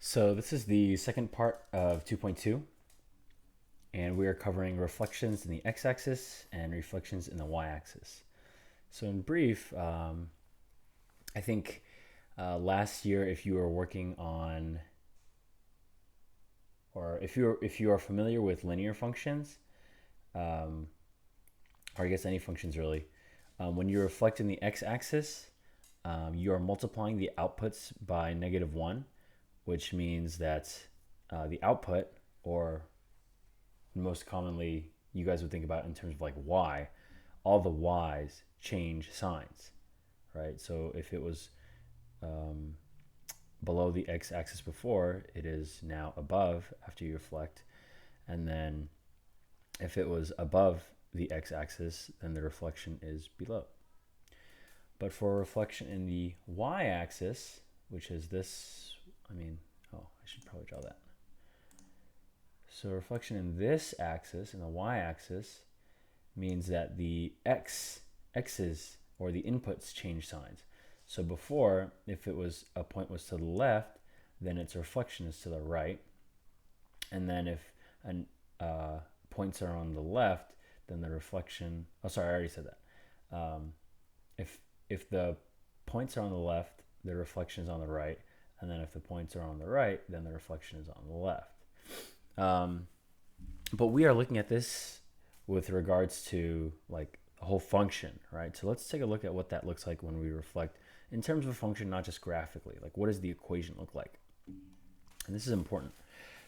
So this is the second part of 2.2, and we are covering reflections in the x-axis and reflections in the y-axis. So in brief, I think last year, if you were working on, or if you are familiar with linear functions, or I guess any functions really, when you reflect in the x-axis, you are multiplying the outputs by -1, which means that the output, or most commonly you guys would think about in terms of like y, all the y's change signs, right? So if it was below the x-axis before, it is now above after you reflect. And then if it was above the x-axis, then the reflection is below. But for a reflection in the y-axis, which is this, I should probably draw that. So reflection in this axis, in the y-axis, means that the x's, or the inputs, change signs. So before, if it was a point was to the left, then its reflection is to the right. And then if points are on the left, then the reflection, oh sorry, I already said that. If the points are on the left, the reflection is on the right. And then if the points are on the right, then the reflection is on the left. But we are looking at this with regards to like the whole function, right? So let's take a look at what that looks like when we reflect in terms of a function, not just graphically. Like, what does the equation look like? And this is important.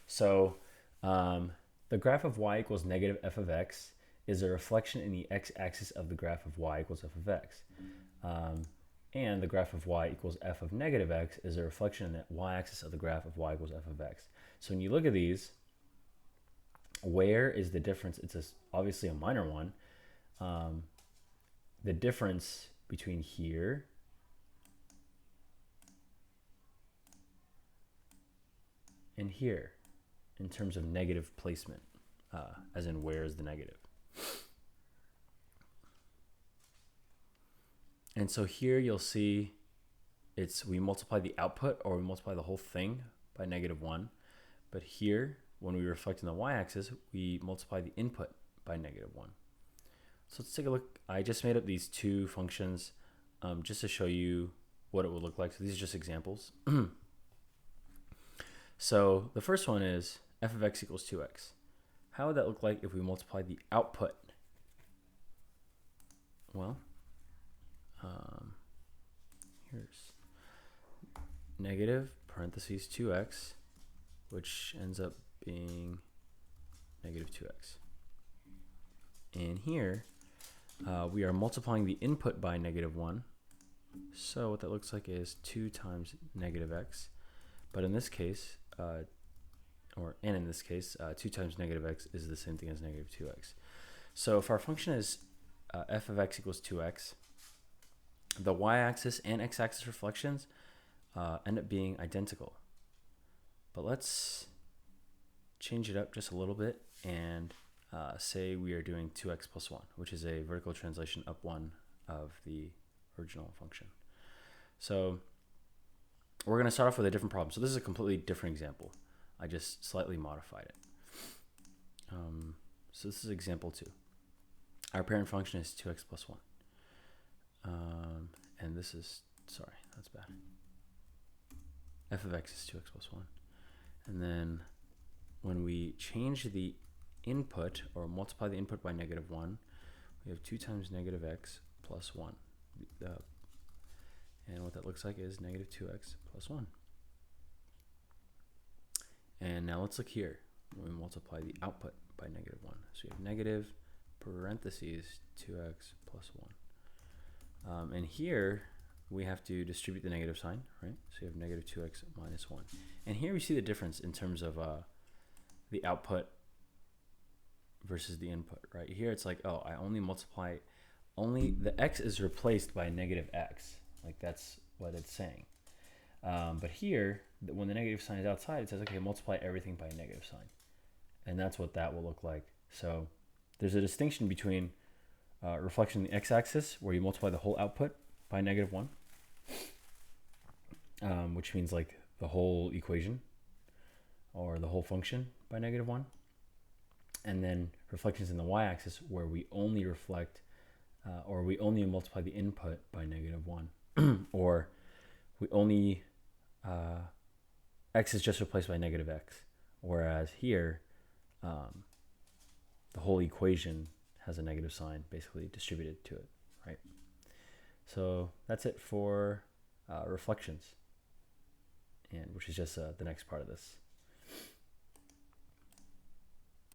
So the graph of y equals negative f of x is a reflection in the x-axis of the graph of y equals f of x. And the graph of y equals f of negative x is a reflection in the y-axis of the graph of y equals f of x. So when you look at these, where is the difference? It's obviously a minor one. The difference between here and here in terms of negative placement, as in where is the negative. And so here you'll see we multiply the output, or we multiply the whole thing by -1. But here, when we reflect in the y-axis, we multiply the input by -1. So let's take a look. I just made up these two functions just to show you what it would look like. So these are just examples. So the first one is f of x equals 2x. How would that look like if we multiply the output? Well, here's negative parentheses 2x, which ends up being negative 2x. And here, we are multiplying the input by -1. So what that looks like is 2 times negative x. But in this case, in this case, 2 times negative x is the same thing as negative 2x. So if our function is f of x equals 2x, the y-axis and x-axis reflections end up being identical. But let's change it up just a little bit and say we are doing 2x plus 1, which is a vertical translation up 1 of the original function. So we're going to start off with a different problem. So this is a completely different example. I just slightly modified it. So this is example 2. Our parent function is 2x plus 1. And this is, sorry, that's bad. F of x is 2x plus 1. And then when we change the input, or multiply the input by -1, we have 2 times negative x plus 1. And what that looks like is negative 2x plus 1. And now let's look here when we multiply the output by -1. So we have negative parentheses 2x plus 1. And here we have to distribute the negative sign, right? So you have negative 2x minus 1. And here we see the difference in terms of the output versus the input, right? Here it's like, oh, I only multiply, the x is replaced by negative x. Like that's what it's saying. But here, when the negative sign is outside, it says, okay, multiply everything by a negative sign. And that's what that will look like. So there's a distinction between reflection in the x-axis, where you multiply the whole output by -1, which means like the whole equation, or the whole function by -1. And then reflections in the y-axis where we only reflect or we only multiply the input by -1 or we only x is just replaced by -x, whereas here the whole equation has a negative sign basically distributed to it, right? So that's it for reflections, and which is just the next part of this.